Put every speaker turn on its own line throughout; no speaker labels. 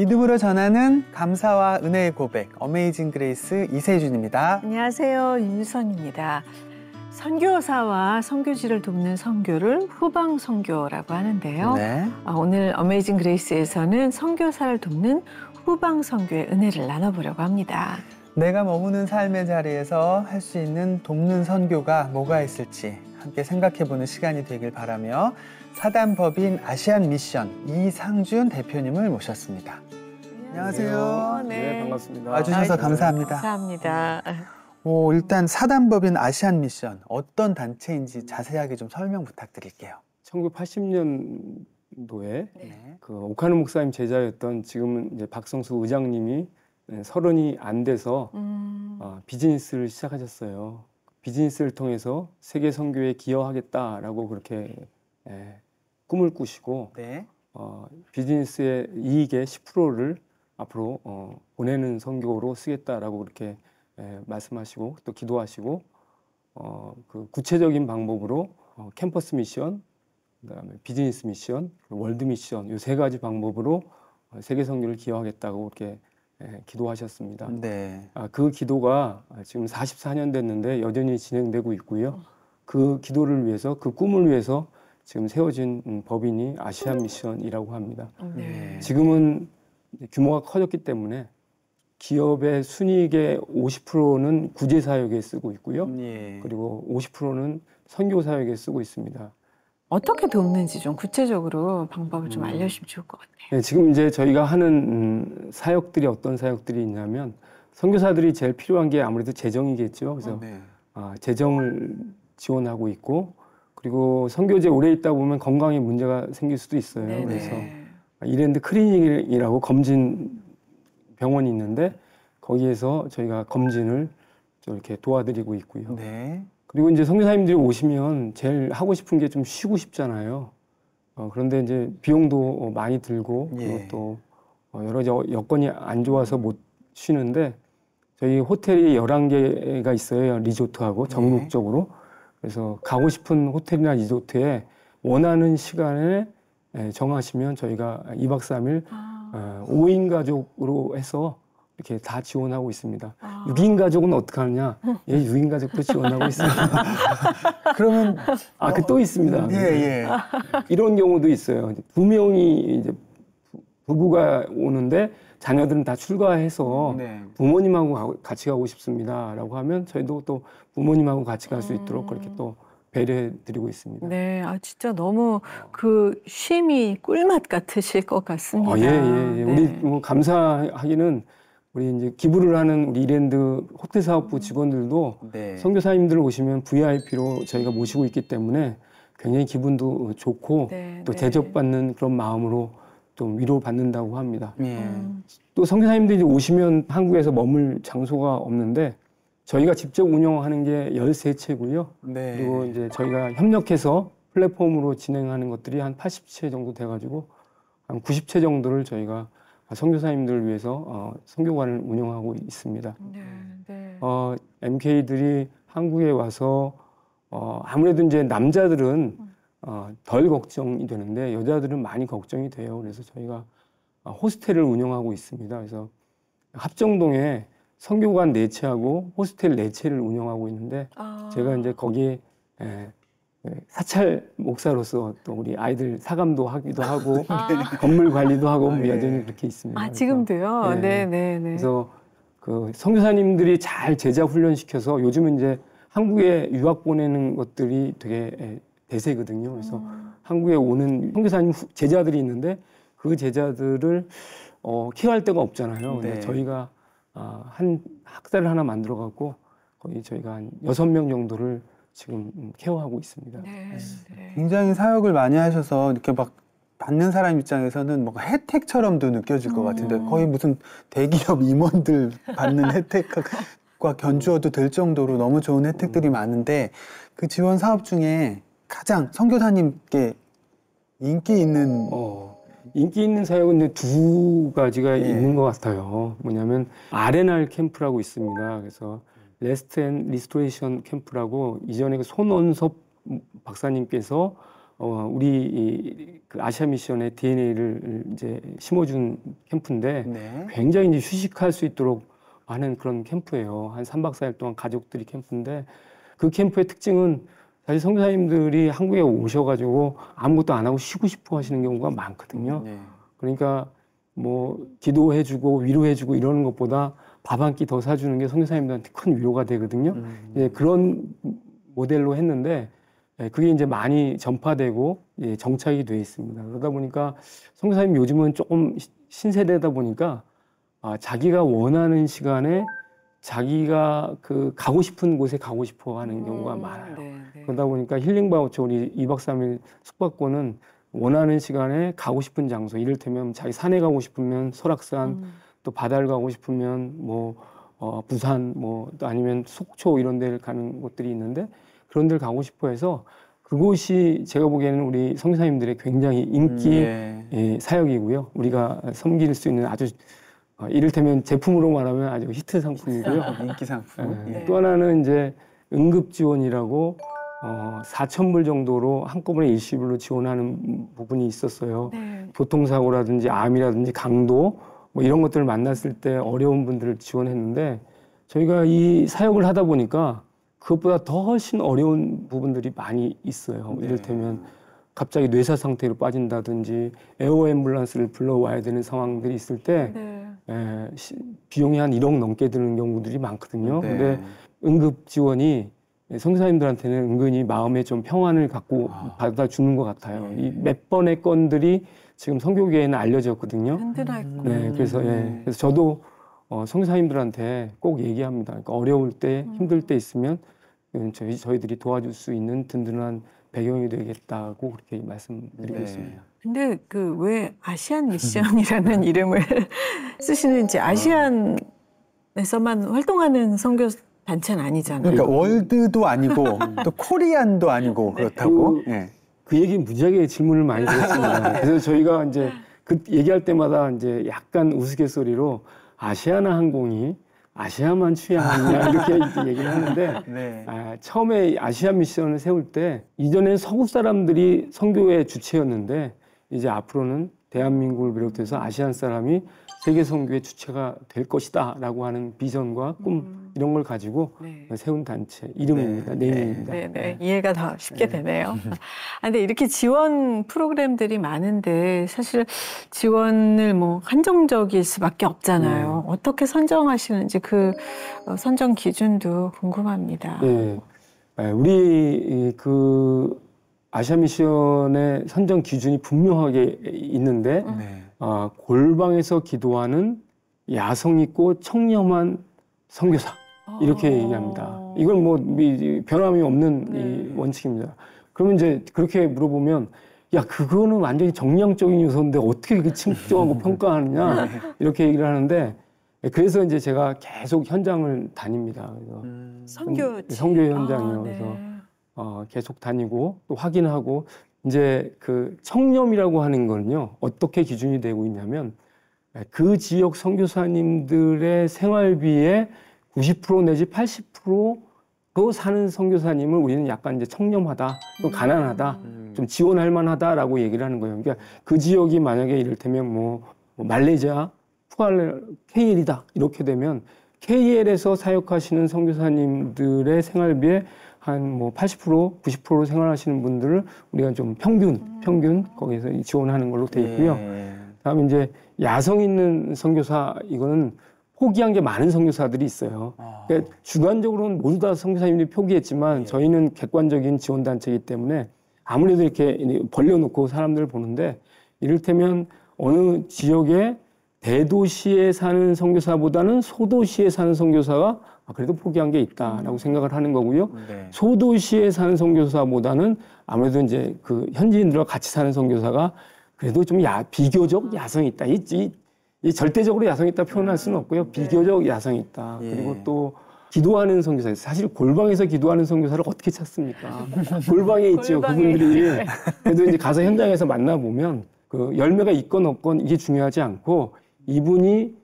믿음으로 전하는 감사와 은혜의 고백, 어메이징 그레이스 이세준입니다.
안녕하세요, 윤선입니다. 선교사와 선교지를 돕는 선교를 후방 선교라고 하는데요.
네.
오늘 어메이징 그레이스에서는 선교사를 돕는 후방 선교의 은혜를 나눠보려고 합니다.
내가 머무는 삶의 자리에서 할 수 있는 돕는 선교가 뭐가 있을지 함께 생각해보는 시간이 되길 바라며 사단법인 아시안 미션 이상준 대표님을 모셨습니다. 안녕하세요.
네, 반갑습니다.
와주셔서 감사합니다.
감사합니다.
일단 사단법인 아시안 미션 어떤 단체인지 자세하게 좀 설명 부탁드릴게요.
1980년도에 그 오카노 목사님 제자였던 지금은 이제 박성수 의장님이 30이 안 돼서 비즈니스를 시작하셨어요. 비즈니스를 통해서 세계 선교에 기여하겠다라고 그렇게 꿈을 꾸시고 비즈니스의 이익의 10%를 앞으로 보내는 선교로 쓰겠다라고 그렇게 말씀하시고 또 기도하시고 그 구체적인 방법으로 캠퍼스 미션, 그다음에 비즈니스 미션, 월드 미션 이 세 가지 방법으로 세계 선교를 기여하겠다고 그렇게 기도하셨습니다.
네.
그 기도가 지금 44년 됐는데 여전히 진행되고 있고요. 그 기도를 위해서, 그 꿈을 위해서 지금 세워진 법인이 아시안 미션이라고 합니다.
네.
지금은 규모가 커졌기 때문에 기업의 순이익의 50%는 구제사역에 쓰고 있고요. 그리고 50%는 선교사역에 쓰고 있습니다.
어떻게 돕는지 좀 구체적으로 방법을 좀 알려주시면 좋을 것 같아요.
네, 지금 이제 저희가 하는 사역들이 어떤 사역들이 있냐면 선교사들이 제일 필요한 게 아무래도 재정이겠죠. 그래서 재정을 지원하고 있고 그리고 선교지에 오래 있다 보면 건강에 문제가 생길 수도 있어요.
네네.
그래서 이랜드 클리닉이라고 검진 병원이 있는데 거기에서 저희가 검진을 이렇게 도와드리고 있고요.
네.
그리고 이제 선교사님들이 오시면 제일 하고 싶은 게 좀 쉬고 싶잖아요. 그런데 이제 비용도 많이 들고 그리고 또 여러 가지 여건이 안 좋아서 못 쉬는데 저희 호텔이 11개가 있어요. 리조트하고 전국적으로. 그래서 가고 싶은 호텔이나 리조트에 원하는 시간에 정하시면 저희가 2박 3일 5인 가족으로 해서 이렇게 다 지원하고 있습니다. 6인 가족은 어떻게 하느냐? 6인 가족도 지원하고 있습니다.
그러면
그 또 있습니다. 이런 경우도 있어요. 2명이 이제 부부가 오는데 자녀들은 다 출가해서 부모님하고 같이 가고 싶습니다라고 하면 저희도 또 부모님하고 같이 갈 수 있도록 그렇게 또 배려해드리고 있습니다.
네, 진짜 너무 그 쉼이 꿀맛 같으실 것 같습니다.
우리 뭐 감사하기는 우리 이제 기부를 하는 우리 이랜드 호텔 사업부 직원들도 선교사님들 오시면 VIP로 저희가 모시고 있기 때문에 굉장히 기분도 좋고 또 대접받는 그런 마음으로 좀 위로받는다고 합니다. 또 선교사님들이 오시면 한국에서 머물 장소가 없는데 저희가 직접 운영하는 게 13채고요. 그리고 이제 저희가 협력해서 플랫폼으로 진행하는 것들이 한 80채 정도 돼가지고 한 90채 정도를 저희가 선교사님들을 위해서 선교관을 운영하고 있습니다. MK들이 한국에 와서 아무래도 이제 남자들은 덜 걱정이 되는데 여자들은 많이 걱정이 돼요. 그래서 저희가 호스텔을 운영하고 있습니다. 그래서 합정동에 선교관 4채하고 호스텔 4채를 운영하고 있는데 제가 이제 거기에 사찰 목사로서 또 우리 아이들 사감도 하기도 하고 건물 관리도 하고 여전히 그렇게 있습니다.
지금도요? 네.
그래서 그 선교사님들이 잘 제자 훈련시켜서 요즘은 이제 한국에 유학 보내는 것들이 되게 대세거든요. 그래서 한국에 오는 선교사님 제자들이 있는데 그 제자들을 케어할 데가 없잖아요. 근데 저희가 한 학사를 하나 만들어 갖고 거의 저희가 한 6명 정도를 지금 케어하고 있습니다.
굉장히 사역을 많이 하셔서 이렇게 막 받는 사람 입장에서는 뭔가 혜택처럼도 느껴질 것 같은데 거의 무슨 대기업 임원들 받는 혜택과 견주어도 될 정도로 너무 좋은 혜택들이 많은데 그 지원 사업 중에 가장 선교사님께 인기 있는
사역은 이제 2가지가 있는 것 같아요. 뭐냐면 R&R 캠프라고 있습니다. 그래서 레스트 앤 리스토레이션 캠프라고 이전에 그 손원섭 박사님께서 우리 그 아시아 미션의 DNA를 이제 심어준 캠프인데
네.
굉장히 이제 휴식할 수 있도록 하는 그런 캠프예요. 한 3박 4일 동안 가족들이 캠프인데 그 캠프의 특징은 사실 선교사님들이 한국에 오셔가지고 아무것도 안 하고 쉬고 싶어 하시는 경우가 많거든요.
네.
그러니까 뭐 기도해주고 위로해주고 이러는 것보다 밥 한 끼 더 사주는 게 선교사님들한테 큰 위로가 되거든요. 예, 그런 모델로 했는데 그게 이제 많이 전파되고 정착이 돼 있습니다. 그러다 보니까 선교사님 요즘은 조금 신세대다 보니까 자기가 원하는 시간에 자기가 그 가고 싶은 곳에 가고 싶어 하는 경우가 많아요.
네, 네.
그러다 보니까 힐링 바우처 우리 2박 3일 숙박권은 원하는 시간에 가고 싶은 장소, 이를테면 자기 산에 가고 싶으면 설악산, 또 바다를 가고 싶으면 뭐 부산, 뭐 또 아니면 속초 이런 데를 가는 곳들이 있는데 그런 데를 가고 싶어 해서 그곳이 제가 보기에는 우리 선교사님들의 굉장히 인기 사역이고요. 우리가 섬길 수 있는 아주 이를테면 제품으로 말하면 아주 히트 상품이고요.
인기 상품.
네.
또 하나는 이제 응급 지원이라고 4,000불 정도로 한꺼번에 일시불로 지원하는 부분이 있었어요.
네.
교통사고라든지 암이라든지 강도 뭐 이런 것들을 만났을 때 어려운 분들을 지원했는데 저희가 이 사역을 하다 보니까 그것보다 더 훨씬 어려운 부분들이 많이 있어요.
네.
이를테면 갑자기 뇌사 상태로 빠진다든지 에어 앰뷸런스를 불러와야 되는 상황들이 있을 때
네.
비용이 한 1억 넘게 드는 경우들이 많거든요.
네.
근데 응급 지원이 선교사님들한테는 은근히 마음에 좀 평안을 갖고 받아주는 것 같아요. 이 몇 번의 건들이 지금 선교계에는 알려졌거든요.
든든할 거.
네, 그래서 그래서 저도 선교사님들한테 꼭 얘기합니다. 그러니까 어려울 때, 힘들 때 있으면 저희들이 도와줄 수 있는 든든한 배경이 되겠다고 그렇게 말씀드리고
네.
있습니다.
근데 그 왜 아시안 미션이라는 이름을 쓰시는지 아시안에서만 활동하는 선교 단체는 아니잖아요.
그러니까 월드도 아니고 또 코리안도 아니고 그렇다고.
그 얘기 무지하게 질문을 많이 드렸습니다. 그래서 저희가 이제 그 얘기할 때마다 이제 약간 우스갯소리로 아시아나 항공이 아시아만 취향하느냐 이렇게 얘기를 하는데
네.
처음에 아시아 미션을 세울 때 이전엔 서구 사람들이 선교의 주체였는데 이제 앞으로는 대한민국을 비롯해서 아시안 사람이 세계 선교의 주체가 될 것이다라고 하는 비전과 꿈 이런 걸 가지고 세운 단체 이름입니다. 네임입니다.
네, 이해가 더 쉽게 되네요. 근데 이렇게 지원 프로그램들이 많은데 사실 지원을 뭐 한정적일 수밖에 없잖아요. 어떻게 선정하시는지 그 선정 기준도 궁금합니다.
네, 우리 그 아시아 미션의 선정 기준이 분명하게 있는데 골방에서 기도하는 야성 있고 청렴한 선교사 이렇게 얘기합니다. 이건 뭐 변함이 없는 이 원칙입니다. 그러면 이제 그렇게 물어보면 야 그거는 완전히 정량적인 요소인데 어떻게 이렇게 측정하고 평가하느냐 이렇게 얘기를 하는데 그래서 이제 제가 계속 현장을 다닙니다. 그래서 선교 현장이요. 그래서 계속 다니고 또 확인하고 이제 그 청렴이라고 하는 거는요 어떻게 기준이 되고 있냐면 그 지역 선교사님들의 생활비의 90% 내지 80%로 사는 선교사님을 우리는 약간 이제 청렴하다, 좀 가난하다, 좀 지원할 만하다라고 얘기를 하는 거예요. 그러니까 그 지역이 만약에 이를테면 뭐 말레이시아, 푸알레, KL이다 이렇게 되면 KL에서 사역하시는 선교사님들의 생활비에 한 뭐 80%, 90% 생활하시는 분들을 우리가 좀 평균 거기서 지원하는 걸로 돼 있고요. 다음에 이제 야성 있는 선교사 이거는 포기한 게 많은 선교사들이 있어요. 그러니까 주관적으로는 모두 다 선교사님들이 포기했지만 저희는 객관적인 지원 단체이기 때문에 아무래도 이렇게 벌려놓고 사람들을 보는데 이를테면 어느 지역에 대도시에 사는 선교사보다는 소도시에 사는 선교사가 그래도 포기한 게 있다라고 생각을 하는 거고요. 소도시에 사는 선교사보다는 아무래도 이제 그 현지인들과 같이 사는 선교사가 그래도 좀 비교적 야성이 있다. 이 절대적으로 야성이 있다 표현할 수는 없고요. 비교적 야성이 있다. 그리고 또 기도하는 선교사. 사실 골방에서 기도하는 선교사를 어떻게 찾습니까? 골방에 있죠. 그분들이. 그래도 이제 가서 현장에서 만나보면 그 열매가 있건 없건 이게 중요하지 않고 이분이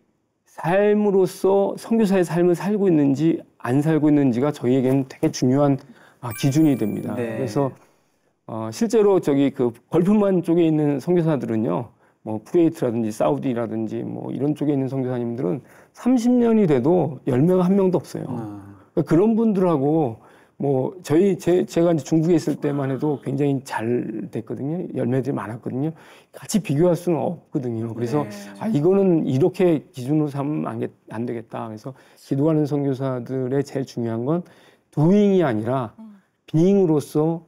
삶으로서 선교사의 삶을 살고 있는지 안 살고 있는지가 저희에게는 되게 중요한 기준이 됩니다. 그래서 실제로 저기 그 걸프만 쪽에 있는 선교사들은요, 뭐 쿠웨이트라든지 사우디라든지 뭐 이런 쪽에 있는 선교사님들은 30년이 돼도 열매가 한 명도 없어요. 그러니까 그런 분들하고 뭐 제가 이제 중국에 있을 때만 해도 굉장히 잘 됐거든요. 열매들이 많았거든요. 같이 비교할 수는 없거든요. 그래서 이거는 이렇게 기준으로 삼으면 안 되겠다. 그래서 기도하는 선교사들의 제일 중요한 건 doing이 아니라 being으로서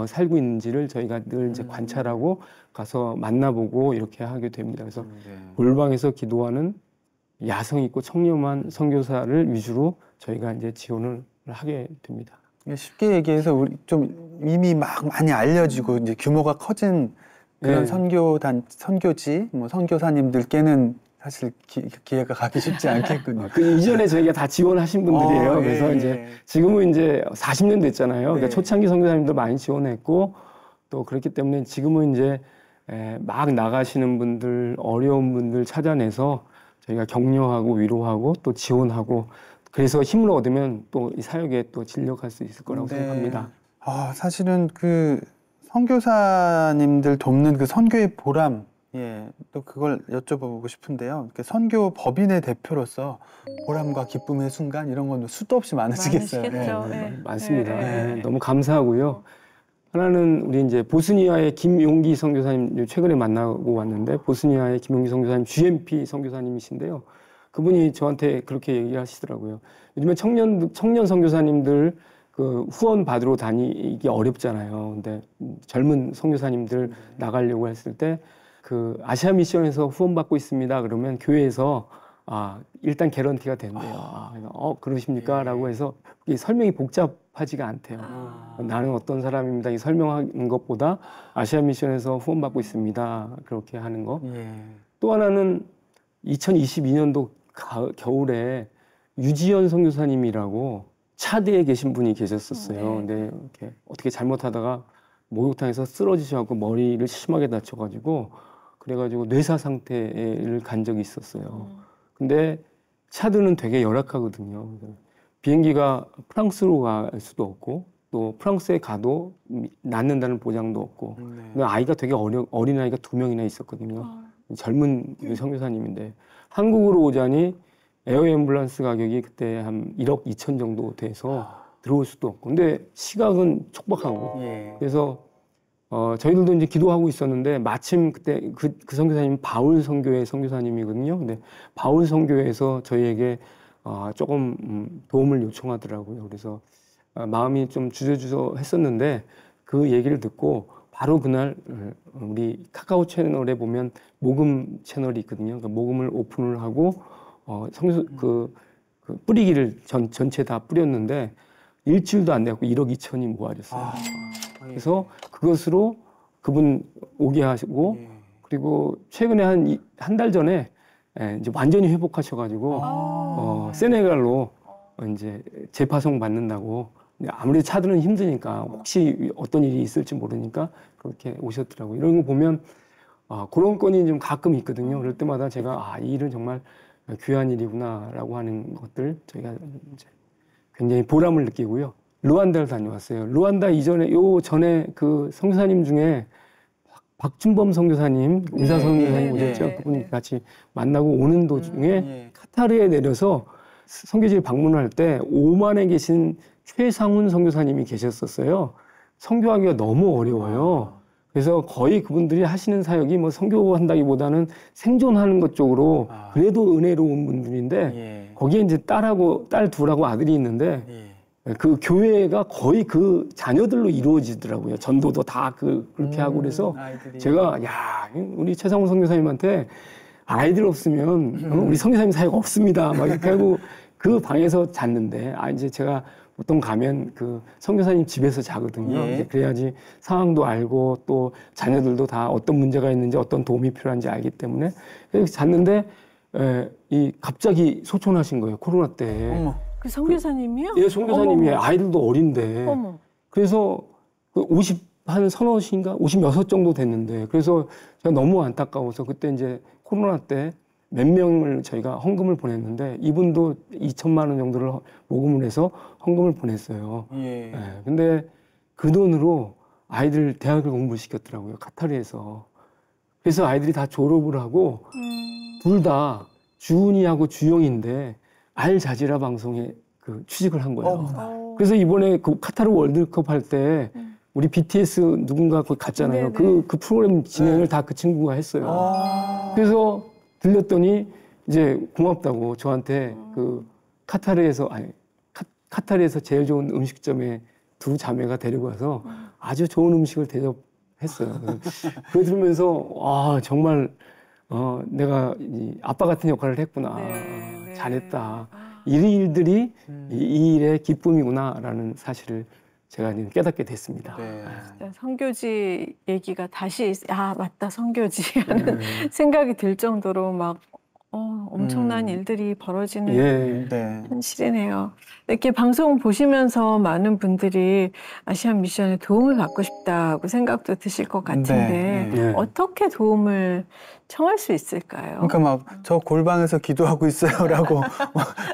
살고 있는지를 저희가 늘 이제 관찰하고 가서 만나보고 이렇게 하게 됩니다. 그래서 골방에서 기도하는 야성 있고 청렴한 선교사를 위주로 저희가 이제 지원을 하게 됩니다.
쉽게 얘기해서 우리 좀 이미 막 많이 알려지고 이제 규모가 커진 그런 선교지, 뭐 선교사님들께는 사실 기회가 가기 쉽지 않겠군요.
그 이전에 저희가 다 지원하신 분들이에요. 그래서 이제 지금은 이제 40년 됐잖아요. 그러니까 초창기 선교사님들 많이 지원했고 또 그렇기 때문에 지금은 이제 막 나가시는 분들, 어려운 분들 찾아내서 저희가 격려하고 위로하고 또 지원하고 그래서 힘을 얻으면 또 이 사역에 또 진력할 수 있을 거라고 생각합니다.
사실은 그 선교사님들 돕는 그 선교의 보람, 또 그걸 여쭤보고 싶은데요. 선교 법인의 대표로서 보람과 기쁨의 순간 이런 건 수도 없이 많으시겠어요.
많습니다. 너무 감사하고요. 하나는 우리 이제 보스니아의 김용기 선교사님 최근에 만나고 왔는데 보스니아의 김용기 선교사님 GMP 선교사님이신데요. 그분이 저한테 그렇게 얘기하시더라고요. 요즘에 청년 선교사님들 그 후원 받으러 다니기 어렵잖아요. 근데 젊은 선교사님들 나가려고 했을 때 그 아시아 미션에서 후원 받고 있습니다. 그러면 교회에서 일단 개런티가 된대요. 그러십니까? 라고 해서 이 설명이 복잡하지가 않대요. 나는 어떤 사람입니다. 이 설명하는 것보다 아시아 미션에서 후원 받고 있습니다. 그렇게 하는 거. 또 하나는 2022년도 겨울에 유지연 선교사님이라고 차대에 계신 분이 계셨었어요. 근데 이렇게 어떻게 잘못하다가 목욕탕에서 쓰러지셔갖고 머리를 심하게 다쳐가지고 그래가지고 뇌사 상태를 간 적이 있었어요. 근데 차드는 되게 열악하거든요. 비행기가 프랑스로 갈 수도 없고 또 프랑스에 가도 낫는다는 보장도 없고 아이가 되게 어린 아이가 2명이나 있었거든요. 젊은 선교사님인데 한국으로 오자니 에어 앰뷸런스 가격이 그때 한 1억 2천 정도 돼서 들어올 수도 없고 근데 시각은 촉박하고 그래서 저희들도 이제 기도하고 있었는데 마침 그때 그 선교사님은 바울 선교회 선교사님이거든요. 근데 바울 선교회에서 저희에게 조금 도움을 요청하더라고요. 그래서 마음이 좀 주저주저했었는데 그 얘기를 듣고 바로 그날 우리 카카오 채널에 보면 모금 채널이 있거든요. 그러니까 모금을 오픈을 하고 그 뿌리기를 전체 다 뿌렸는데 일주일도 안 돼갖고 1억 2천이 모아졌어요. 그래서 그것으로 그분 오게 하시고 그리고 최근에 한 달 전에 이제 완전히 회복하셔가지고 세네갈로 이제 재파송 받는다고 아무래도 차들은 힘드니까 혹시 어떤 일이 있을지 모르니까 그렇게 오셨더라고요. 이런 거 보면 그런 건이 좀 가끔 있거든요. 그럴 때마다 제가 이 일은 정말 귀한 일이구나라고 하는 것들 저희가 이제 굉장히 보람을 느끼고요. 루안다를 다녀왔어요. 루안다 전에 그 선교사님 중에 박준범 선교사님, 의사 선교사님 오셨죠? 그분 같이 만나고 오는 도중에 카타르에 내려서 선교지를 방문할 때 오만에 계신 최상훈 선교사님이 계셨었어요. 선교하기가 너무 어려워요. 그래서 거의 그분들이 하시는 사역이 뭐 선교한다기보다는 생존하는 것 쪽으로 그래도 은혜로운 분들인데 거기에 이제 딸 둘하고 아들이 있는데 그 교회가 거의 그 자녀들로 이루어지더라고요. 전도도 다 그렇게 하고 그래서 제가 우리 최상훈 선교사님한테 아이들 없으면 우리 선교사님 사역 없습니다. 막 이렇게 하고 그 방에서 잤는데 이제 제가 보통 가면 그 선교사님 집에서 자거든요. 그래야지 상황도 알고 또 자녀들도 다 어떤 문제가 있는지 어떤 도움이 필요한지 알기 때문에 그래서 잤는데 갑자기 소천하신 거예요. 코로나 때.
그 선교사님이요?
예, 선교사님이 아이들도 어린데. 그래서 한 서너신가 56 정도 됐는데 그래서 제가 너무 안타까워서 그때 이제 코로나 때 몇 명을 저희가 헌금을 보냈는데 이분도 2천만 원 정도를 모금을 해서 헌금을 보냈어요. 근데 그 돈으로 아이들 대학을 공부를 시켰더라고요. 카타르에서. 그래서 아이들이 다 졸업을 하고 둘 다 주은이하고 주영인데 알자지라 방송에 그 취직을 한 거예요. 그래서 이번에 그 카타르 월드컵 할 때 우리 BTS 누군가 거기 갔잖아요. 그 프로그램 진행을 다 그 친구가 했어요. 그래서 들렸더니 이제 고맙다고 저한테 그 카타르에서 카타르에서 제일 좋은 음식점에 두 자매가 데리고 와서 아주 좋은 음식을 대접했어요. 그거 들으면서 아 정말 내가 이 아빠 같은 역할을 했구나. 잘했다. 이 일들이 이 일의 기쁨이구나라는 사실을 제가 깨닫게 됐습니다.
진짜 선교지 얘기가 다시 맞다 선교지 하는 생각이 들 정도로 막 엄청난 일들이 벌어지는 현실이네요. 이렇게 방송 보시면서 많은 분들이 아시안 미션에 도움을 받고 싶다고 생각도 드실 것 같은데 어떻게 도움을 청할 수 있을까요?
그러니까 막 저 골방에서 기도하고 있어요라고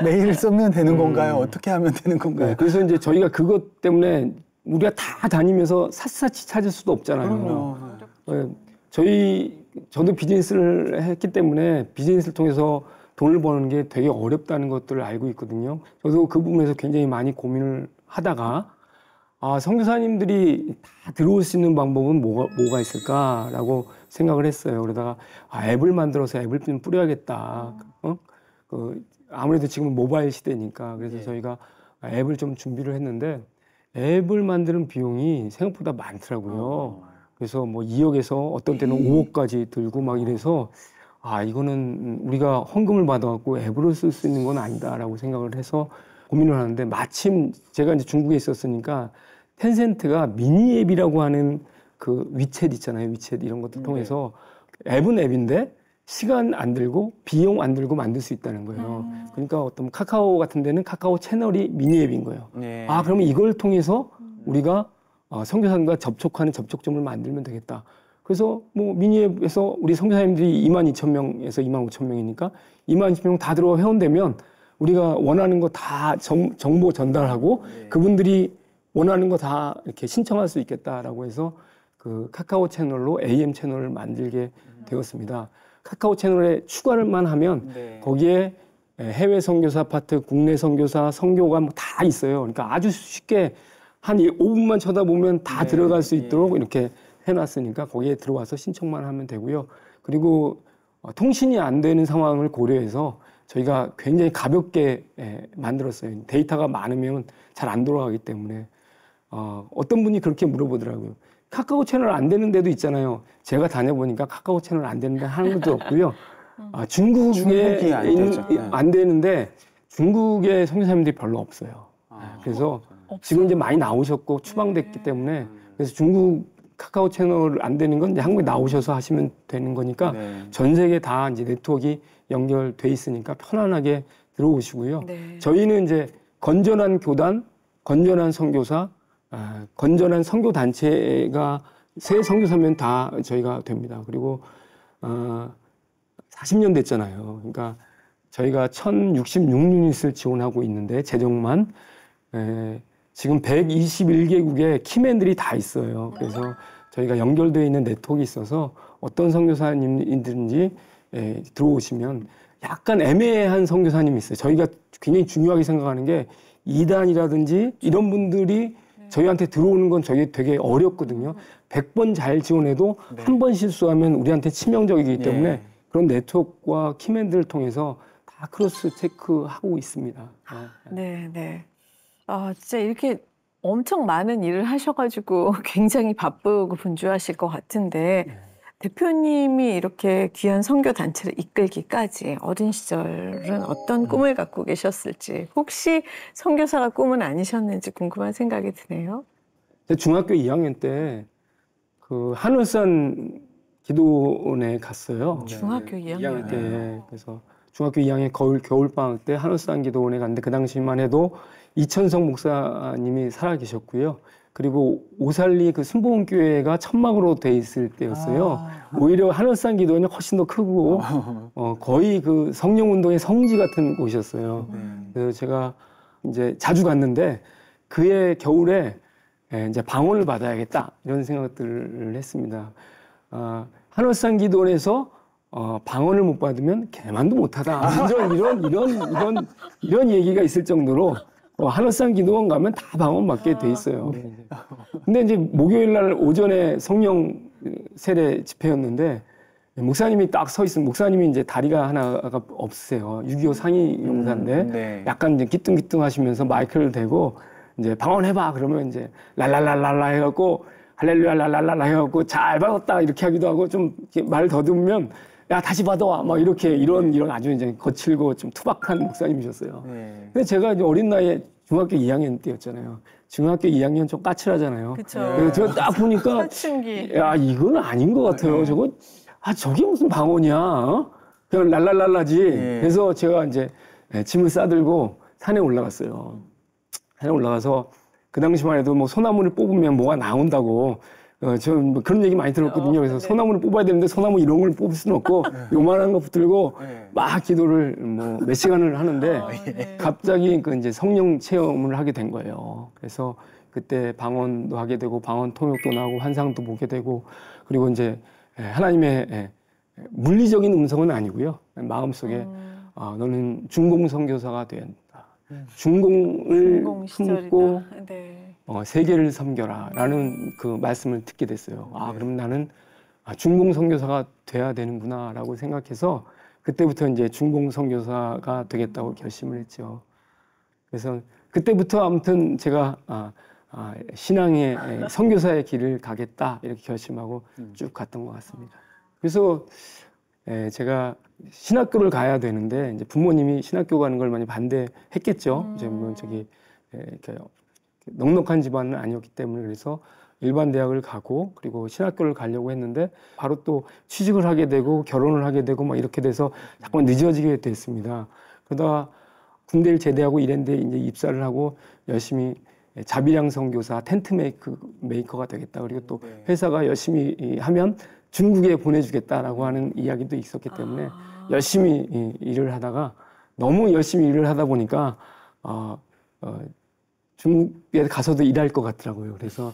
메일을 쓰면 되는 건가요? 어떻게 하면 되는 건가요?
그래서 이제 저희가 그것 때문에 우리가 다 다니면서 샅샅이 찾을 수도 없잖아요. 저도 비즈니스를 했기 때문에 비즈니스를 통해서 돈을 버는 게 되게 어렵다는 것들을 알고 있거든요. 저도 그 부분에서 굉장히 많이 고민을 하다가 선교사님들이 다 들어올 수 있는 방법은 뭐가 있을까라고 생각을 했어요. 그러다가 앱을 만들어서 앱을 좀 뿌려야겠다. 아무래도 지금은 모바일 시대니까 그래서 저희가 앱을 좀 준비를 했는데 앱을 만드는 비용이 생각보다 많더라고요. 그래서 뭐 2억에서 어떤 때는 5억까지 들고 막 이래서 이거는 우리가 헌금을 받아갖고 앱으로 쓸 수 있는 건 아니다라고 생각을 해서 고민을 하는데 마침 제가 이제 중국에 있었으니까 텐센트가 미니 앱이라고 하는 그 위챗 있잖아요. 위챗 이런 것들 통해서 앱은 앱인데 시간 안 들고 비용 안 들고 만들 수 있다는 거예요. 그러니까 어떤 카카오 같은 데는 카카오 채널이 미니 앱인 거예요. 그러면 이걸 통해서 우리가 선교사님과 접촉하는 접촉점을 만들면 되겠다. 그래서 뭐 미니앱에서 우리 선교사님들이 22,000명에서 25,000명이니까 22,000명 다 들어와 회원되면 우리가 원하는 거 다 정보 전달하고 그분들이 원하는 거 다 이렇게 신청할 수 있겠다라고 해서 그 카카오 채널로 AM 채널을 만들게 되었습니다. 카카오 채널에 추가를만 하면 거기에 해외 선교사 파트, 국내 선교사, 선교가 뭐 다 있어요. 그러니까 아주 쉽게 한 5분만 쳐다보면 다 들어갈 수 있도록 이렇게 해놨으니까 거기에 들어와서 신청만 하면 되고요. 그리고 통신이 안 되는 상황을 고려해서 저희가 굉장히 가볍게 만들었어요. 데이터가 많으면 잘 안 돌아가기 때문에 어떤 분이 그렇게 물어보더라고요. 카카오 채널 안 되는 데도 있잖아요. 제가 다녀보니까 카카오 채널 안 되는 데 하는 것도 없고요. 중국에 안 되는데 중국의 선교사님들이 별로 없어요. 그래서 지금 이제 많이 나오셨고 추방됐기 때문에 그래서 중국 카카오 채널 안 되는 건 이제 한국에 나오셔서 하시면 되는 거니까 전 세계 다 이제 네트워크가 연결돼 있으니까 편안하게 들어오시고요. 저희는 이제 건전한 교단, 건전한 선교사, 건전한 선교 단체가 새 선교사면 다 저희가 됩니다. 그리고 40년 됐잖아요. 그러니까 저희가 1,066유닛을 지원하고 있는데 재정만 지금 121개국에 키맨들이 다 있어요. 그래서 저희가 연결되어 있는 네트워크가 있어서 어떤 선교사님이든지 들어오시면 약간 애매한 선교사님이 있어요. 저희가 굉장히 중요하게 생각하는 게 이단이라든지 이런 분들이 저희한테 들어오는 건 저희 되게 어렵거든요. 100번 잘 지원해도 한 번 실수하면 우리한테 치명적이기 때문에 그런 네트워크와 키맨들을 통해서 다 크로스 체크하고 있습니다.
네. 진짜 이렇게 엄청 많은 일을 하셔가지고 굉장히 바쁘고 분주하실 것 같은데 대표님이 이렇게 귀한 선교 단체를 이끌기까지 어린 시절은 어떤 꿈을 갖고 계셨을지 혹시 선교사가 꿈은 아니셨는지 궁금한 생각이 드네요.
중학교 2학년 때 그 한울산 기도원에 갔어요.
중학교 2학년
때. 그래서 중학교 2학년 겨울방학 때 한울산 기도원에 갔는데 그 당시만 해도 이천성 목사님이 살아 계셨고요. 그리고 오살리 그 순복음교회가 천막으로 돼 있을 때였어요. 오히려 한울산 기도원이 훨씬 더 크고 거의 그 성령운동의 성지 같은 곳이었어요. 그래서 제가 이제 자주 갔는데 그해 겨울에 이제 방언을 받아야겠다 이런 생각들을 했습니다. 한월산 기도원에서 방언을 못 받으면 개만도 못하다 이런 얘기가 있을 정도로 한월산 기도원 가면 다 방언 받게 돼 있어요. 근데 이제 목요일 날 오전에 성령 세례 집회였는데 목사님이 딱 서 있으면 목사님이 이제 다리가 하나가 없으세요. 6.25 상위 용사인데
네.
약간 이제 기뚱기뚱 하시면서 마이크를 대고 이제 방언해봐 그러면 이제 랄랄랄랄라 해갖고 할렐루야 랄랄랄라 해갖고 잘 받았다 이렇게 하기도 하고 좀 말 더듬으면 야 다시 받아와 막 이렇게 이런 아주 이제 거칠고 좀 투박한 목사님이셨어요.
네.
근데 제가 이제 어린 나이에 중학교 2학년 때였잖아요. 중학교 2학년 좀 까칠하잖아요.
그쵸.
그래서 제가 딱 보니까
사춘기.
야 이건 아닌 것 같아요. 저게 무슨 방언이야? 그냥 랄랄랄라지. 그래서 제가 이제 짐을 싸들고 산에 올라갔어요. 산에 올라가서 그 당시만 해도 뭐 소나무를 뽑으면 뭐가 나온다고 저는 뭐 그런 얘기 많이 들었거든요. 그래서 소나무를 뽑아야 되는데 소나무 이런 걸 뽑을 수는 없고 요만한 거 붙들고 막 기도를 뭐 몇 시간을 하는데 갑자기 그 이제 성령 체험을 하게 된 거예요. 그래서 그때 방언도 하게 되고 방언 통역도 나오고 환상도 보게 되고 그리고 이제 하나님의 물리적인 음성은 아니고요. 마음속에 너는 중공 선교사가 된다. 중공을 품고
네.
세계를 섬겨라 라는 그 말씀을 듣게 됐어요. 그럼 나는 중공 선교사가 돼야 되는구나 라고 생각해서 그때부터 이제 중공 선교사가 되겠다고 결심을 했죠. 그래서 그때부터 아무튼 제가 신앙의 선교사의 길을 가겠다 이렇게 결심하고 쭉 갔던 것 같습니다. 그래서 제가 신학교를 가야 되는데 이제 부모님이 신학교 가는 걸 많이 반대했겠죠. 이제 뭐 이렇게 넉넉한 집안은 아니었기 때문에 그래서 일반 대학을 가고 그리고 신학교를 가려고 했는데 바로 또 취직을 하게 되고 결혼을 하게 되고 막 이렇게 돼서 자꾸만 늦어지게 됐습니다. 그러다가 군대를 제대하고 이랬는데 이제 입사를 하고 열심히 자비량 선교사 텐트 메이커가 되겠다. 그리고 또 회사가 열심히 하면 중국에 보내주겠다라고 하는 이야기도 있었기 때문에 열심히 일을 하다가 너무 열심히 일을 하다 보니까 중국에 가서도 일할 것 같더라고요. 그래서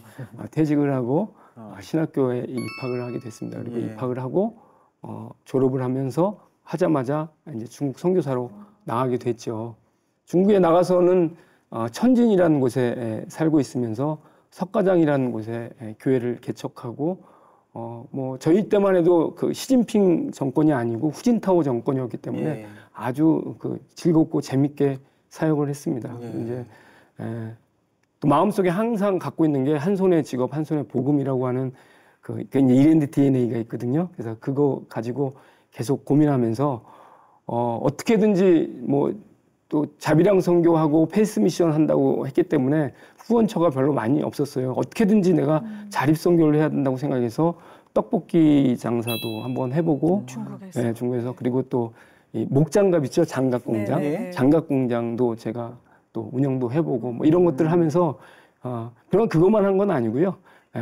퇴직을 하고 신학교에 입학을 하게 됐습니다. 그리고 입학을 하고 졸업을 하자마자 이제 중국 선교사로 나가게 됐죠. 중국에 나가서는 천진이라는 곳에 살고 있으면서 석가장이라는 곳에 교회를 개척하고 뭐 저희 때만 해도 그 시진핑 정권이 아니고 후진타오 정권이었기 때문에 아주 그 즐겁고 재밌게 사역을 했습니다. 이제 또 마음속에 항상 갖고 있는 게 한 손에 직업, 한 손에 복음이라고 하는 그 이제 이랜드 DNA가 있거든요. 그래서 그거 가지고 계속 고민하면서 어떻게든지 뭐 또 자비량 선교하고 페이스 미션 한다고 했기 때문에 후원처가 별로 많이 없었어요. 어떻게든지 내가 자립 선교를 해야 된다고 생각해서 떡볶이 장사도 한번 해보고 중국에서 그리고 또 이 목장갑 있죠, 장갑 공장, 장갑 공장도 제가 또 운영도 해보고 뭐 이런 것들을 하면서 그런 그것만 한 건 아니고요.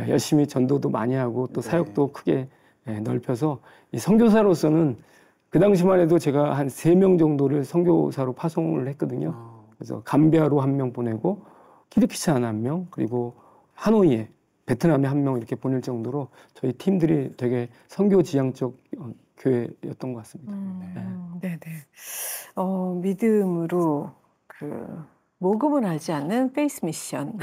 열심히 전도도 많이 하고 또 사역도 크게 넓혀서 이 선교사로서는 그 당시만 해도 제가 한 3명 정도를 선교사로 파송을 했거든요. 그래서 감비아로 1명 보내고 키르키스탄 1명 그리고 하노이에 베트남에 1명 이렇게 보낼 정도로 저희 팀들이 되게 선교 지향적 교회였던 것 같습니다.
네네. 믿음으로 모금을 하지 않는 페이스 미션,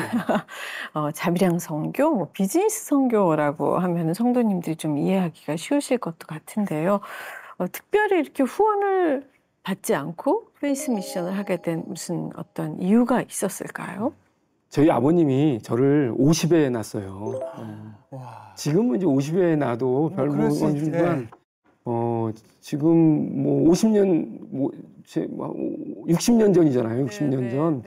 자비량 선교, 뭐 비즈니스 선교라고 하면 성도님들이 좀 이해하기가 쉬우실 것도 같은데요. 특별히 이렇게 후원을 받지 않고 페이스 미션을 하게 된 무슨 어떤 이유가 있었을까요?
저희 아버님이 저를 50에 낳았어요. 지금은 이제 50에 낳아도 별 무슨 지금 뭐 50년 60년 전이잖아요. 60년 전.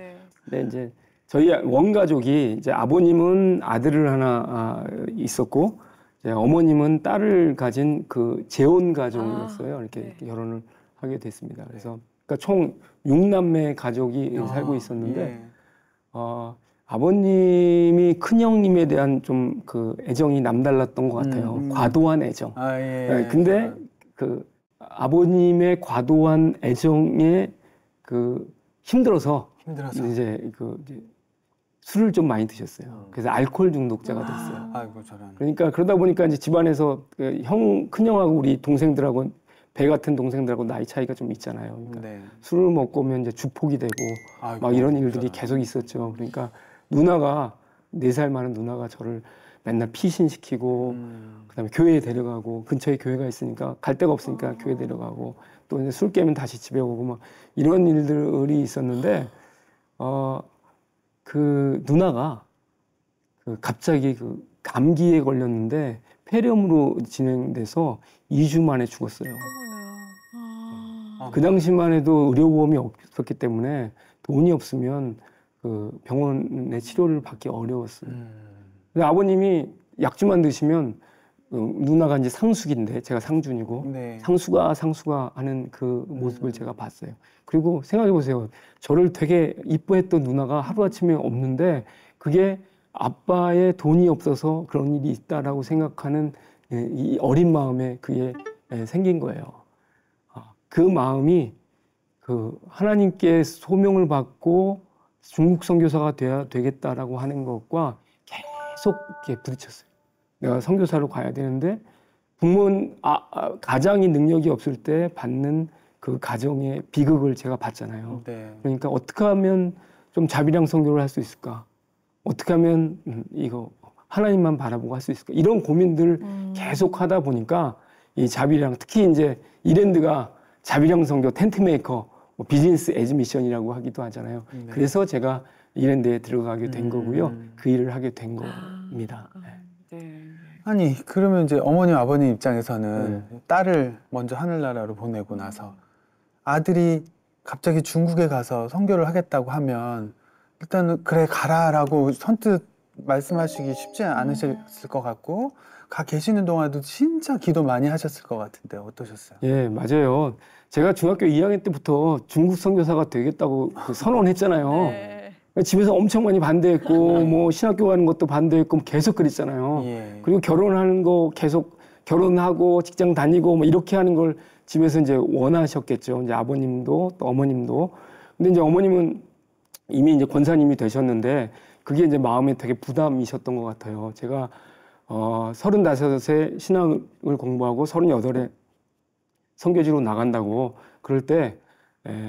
근데 이제 저희 원가족이 이제 아버님은 아들을 하나 있었고 이제 어머님은 딸을 가진 그 재혼 가정이었어요. 이렇게 결혼을 하게 됐습니다. 그래서 그러니까 총 6남매 가족이 살고 있었는데 아버님이 큰형님에 대한 좀 그 애정이 남달랐던 것 같아요. 과도한 애정. 근데 그 아버님의 과도한 애정에 그 힘들어서 이제 술을 좀 많이 드셨어요. 그래서 알코올 중독자가 됐어요.
아이고 저런.
그러니까 그러다 보니까 이제 집안에서 그 큰형하고 우리 동생들하고 배 같은 동생들하고 나이 차이가 좀 있잖아요. 그러니까
네.
술을 먹고 오면 이제 주폭이 되고
아이고,
막 이런 일들이
저런.
계속 있었죠. 그러니까 누나가 4살 많은 누나가 저를 맨날 피신시키고 그다음에 교회에 데려가고 근처에 교회가 있으니까 갈 데가 없으니까 교회 데려가고 또 이제 술 깨면 다시 집에 오고 막 이런 일들이 있었는데 그 누나가 갑자기 그 감기에 걸렸는데 폐렴으로 진행돼서 2주 만에 죽었어요. 그 당시만 해도 의료보험이 없었기 때문에 돈이 없으면 그 병원의 치료를 받기 어려웠어요. 근데 아버님이 약주만 드시면 누나가 이제 상숙인데 제가 상준이고
네.
상수가 하는 그 모습을 제가 봤어요. 그리고 생각해 보세요. 저를 되게 이뻐했던 누나가 하루아침에 없는데 그게 아빠의 돈이 없어서 그런 일이 있다라고 생각하는 이 어린 마음에 그게 생긴 거예요. 그 마음이 그 하나님께 소명을 받고 중국 선교사가 돼야 되겠다라고 하는 것과 계속 이렇게 부딪혔어요. 내가 선교사로 가야 되는데 가장이 능력이 없을 때 받는 그 가정의 비극을 제가 봤잖아요.
네.
그러니까 어떻게 하면 좀 자비랑 선교를 할 수 있을까? 어떻게 하면 이거 하나님만 바라보고 할 수 있을까? 이런 고민들을 계속 하다 보니까 이 자비랑 특히 이제 이랜드가 자비랑 선교 텐트메이커 뭐 비즈니스 에즈 미션이라고 하기도 하잖아요.
네.
그래서 제가 이랜드에 들어가게 된 거고요. 그 일을 하게 된 겁니다.
네.
아니 그러면 이제 어머님 아버님 입장에서는 딸을 먼저 하늘나라로 보내고 나서 아들이 갑자기 중국에 가서 선교를 하겠다고 하면 일단은 그래 가라라고 선뜻 말씀하시기 쉽지 않으셨을 것 같고 가 계시는 동안도 진짜 기도 많이 하셨을 것 같은데 어떠셨어요?
예, 맞아요. 제가 중학교 2학년 때부터 중국 선교사가 되겠다고 선언했잖아요.
네.
집에서 엄청 많이 반대했고 뭐 신학교 가는 것도 반대했고 계속 그랬잖아요.
예.
그리고 결혼하는 거 계속 결혼하고 직장 다니고 뭐 이렇게 하는 걸 집에서 이제 원하셨겠죠. 이제 아버님도 또 어머님도. 근데 이제 어머님은 이미 이제 권사님이 되셨는데 그게 이제 마음에 되게 부담이셨던 것 같아요. 제가 35세 신학을 공부하고 38에 선교지로 나간다고 그럴 때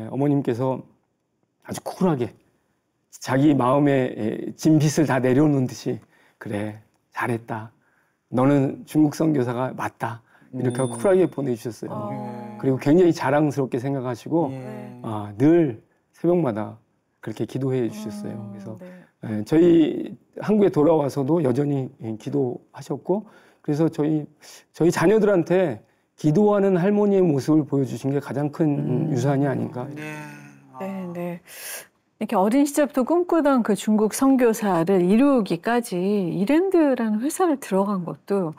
어머님께서 아주 쿨하게 자기 마음에 진빚을 다 내려놓는 듯이 그래 잘했다. 너는 중국 선교사가 맞다. 이렇게 쿨하게 보내주셨어요. 그리고 굉장히 자랑스럽게 생각하시고 늘 새벽마다 그렇게 기도해 주셨어요. 그래서 저희 한국에 돌아와서도 여전히 기도하셨고 그래서 저희 자녀들한테 기도하는 할머니의 모습을 보여주신 게 가장 큰 유산이 아닌가.
네, 네. 이렇게 어린 시절부터 꿈꾸던 그 중국 선교사를 이루기까지 이랜드라는 회사를 들어간 것도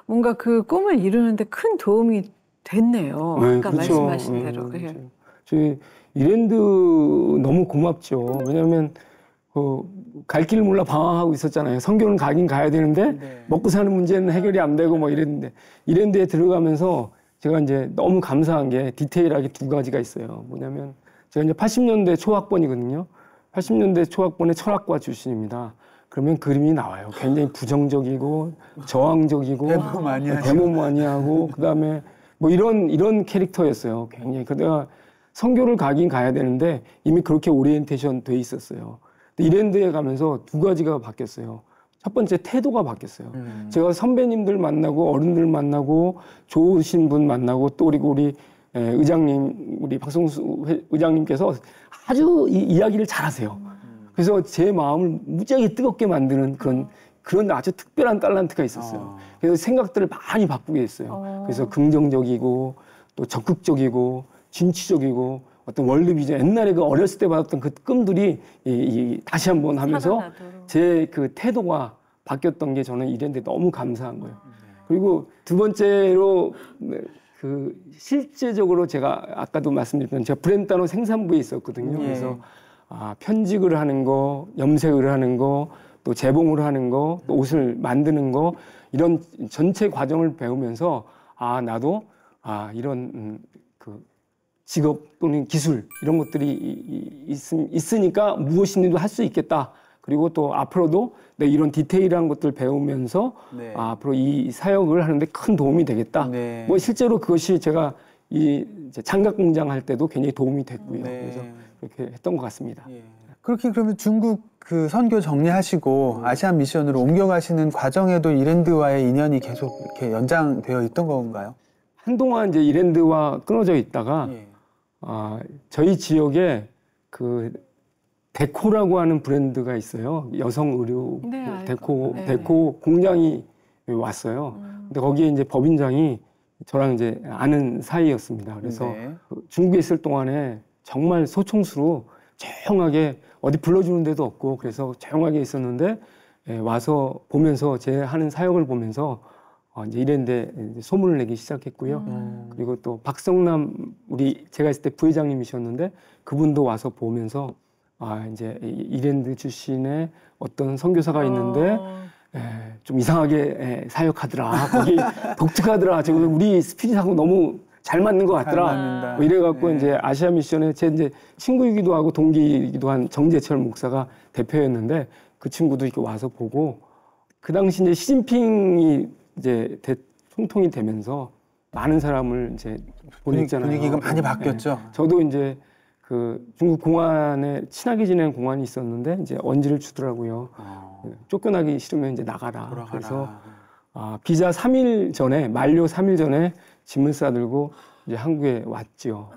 뭔가 그 꿈을 이루는데 큰 도움이 됐네요.
네,
아까
그렇죠.
말씀하신 대로.
그렇죠. 저희 이랜드 너무 고맙죠. 왜냐하면 갈 길 몰라 방황하고 있었잖아요. 선교는 가긴 가야 되는데 먹고 사는 문제는 해결이 안 되고 뭐 이랬는데 이랜드에 들어가면서 제가 이제 너무 감사한 게 디테일하게 2가지가 있어요. 뭐냐면 제가 이제 80년대 초학번이거든요. 80년대 초학번의 철학과 출신입니다. 그러면 그림이 나와요. 굉장히 부정적이고 저항적이고 데모 많이 하고 그다음에 뭐 이런 캐릭터였어요. 굉장히 내가 선교를 가긴 가야 되는데 이미 그렇게 오리엔테이션 돼 있었어요. 근데 이랜드에 가면서 2가지가 바뀌었어요. 첫 번째 태도가 바뀌었어요. 제가 선배님들 만나고 어른들 만나고 좋으신 분 만나고 또 그리고 우리 의장님, 우리 박성수 의장님께서 아주 이야기를 잘하세요. 그래서 제 마음을 무지하게 뜨겁게 만드는 그런 아주 특별한 달란트가 있었어요. 그래서 생각들을 많이 바꾸게 했어요. 그래서 긍정적이고 또 적극적이고 진취적이고 어떤 월드 비전 옛날에 그 어렸을 때 받았던 그 꿈들이 다시 한번 하면서 제 그 태도가 바뀌었던 게 저는 이랜드에 너무 감사한 거예요. 그리고 2번째로 그 실제적으로 제가 아까도 말씀드렸던 제가 브랜다노 생산부에 있었거든요. 그래서 편직을 하는 거, 염색을 하는 거, 또 재봉을 하는 거, 또 옷을 만드는 거 이런 전체 과정을 배우면서 나도 이런 그 직업 또는 기술 이런 것들이 있으니까 무엇이든지 할 수 있겠다. 그리고 또 앞으로도 내 이런 디테일한 것들 배우면서
네.
앞으로 이 사역을 하는데 큰 도움이 되겠다.
네.
뭐 실제로 그것이 제가 이 이제 장갑 공장 할 때도 굉장히 도움이 됐고요.
네.
그래서 그렇게 했던 것 같습니다.
예. 그렇게 그러면 중국 그 선교 정리하시고 아시안 미션으로 옮겨가시는 과정에도 이랜드와의 인연이 계속 이렇게 연장되어 있던 건가요?
한동안 이제 이랜드와 끊어져 있다가
예.
저희 지역에 그 데코라고 하는 브랜드가 있어요. 여성 의류
네,
데코
네.
데코 공장이 왔어요. 근데 거기에 이제 법인장이 저랑 이제 아는 사이였습니다. 그래서
네.
중국에 있을 동안에 정말 소총수로 조용하게 어디 불러주는 데도 없고 그래서 조용하게 있었는데 와서 보면서 제 하는 사역을 보면서 이제 이랜드에 소문을 내기 시작했고요. 그리고 또 박성남 우리 제가 있을 때 부회장님이셨는데 그분도 와서 보면서 이제 이랜드 출신의 어떤 선교사가 있는데 좀 이상하게 사역하더라. 거기 독특하더라. 지금 우리 스피릿하고 너무 잘 맞는 것 같더라. 뭐 이래갖고
네.
이제 아시아 미션에 제 이제 친구이기도 하고 동기이기도 한 정재철 목사가 대표였는데 그 친구도 이렇게 와서 보고 그 당시 이제 시진핑이 이제 총통이 되면서 많은 사람을 이제 보냈잖아요.
분위기가 많이 바뀌었죠.
네. 저도 이제 그 중국 공안에 친하게 지내는 공안이 있었는데 이제 언지를 주더라고요. 쫓겨나기 싫으면 이제 나가라.
돌아가라.
그래서 비자 3일 전에 만료 3일 전에 짐을 싸들고 이제 한국에 왔죠.